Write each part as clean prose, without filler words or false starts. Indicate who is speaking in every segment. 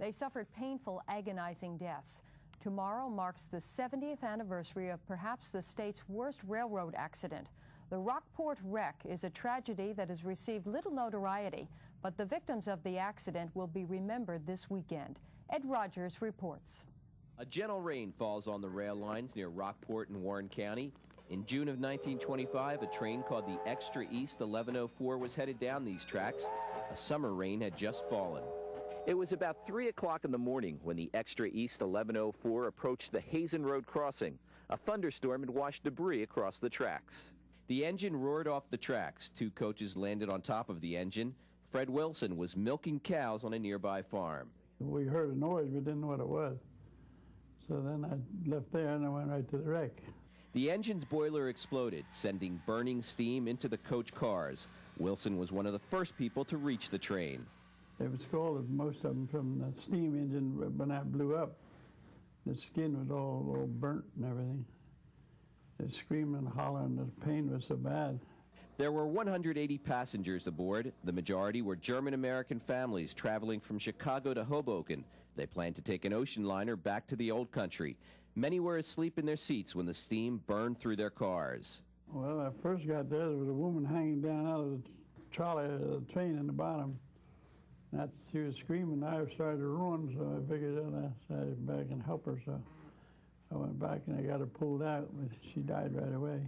Speaker 1: They suffered painful, agonizing deaths. Tomorrow marks the 70th anniversary of perhaps the state's worst railroad accident. The Rockport wreck is a tragedy that has received little notoriety, but the victims of the accident will be remembered this weekend. Ed Rodgers reports.
Speaker 2: A gentle rain falls on the rail lines near Rockport in Warren County. In June of 1925, a train called the Extra East 1104 was headed down these tracks. A summer rain had just fallen. It was about 3 o'clock in the morning when the Extra East 1104 approached the Hazen Road crossing. A thunderstorm had washed debris across the tracks. The engine roared off the tracks. 2 coaches landed on top of the engine. Fred Wilson was milking cows on a nearby farm.
Speaker 3: We heard a noise, but didn't know what it was. So then I left there and I went right to the wreck.
Speaker 2: The engine's boiler exploded, sending burning steam into the coach cars. Wilson was one of the first people to reach the train.
Speaker 3: They were scalded, most of them, from the steam engine. When that blew up, the skin was all burnt and everything. They were screaming and hollering. The pain was so bad.
Speaker 2: There were 180 passengers aboard. The majority were German-American families traveling from Chicago to Hoboken. They planned to take an ocean liner back to the old country. Many were asleep in their seats when the steam burned through their cars.
Speaker 3: Well, when I first got there was a woman hanging down out of the trolley of the train in the bottom. She was screaming. I started to run, so I figured I'd back and help her. So I went back and I got her pulled out, but she died right away.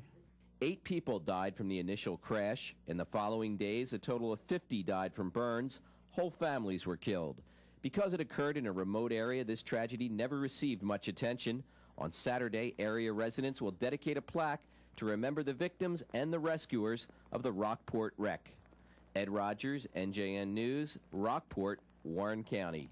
Speaker 2: 8 people died from the initial crash. In the following days, a total of 50 died from burns. Whole families were killed. Because it occurred in a remote area, this tragedy never received much attention. On Saturday, area residents will dedicate a plaque to remember the victims and the rescuers of the Rockport wreck. Ed Rodgers, NJN News, Rockport, Warren County.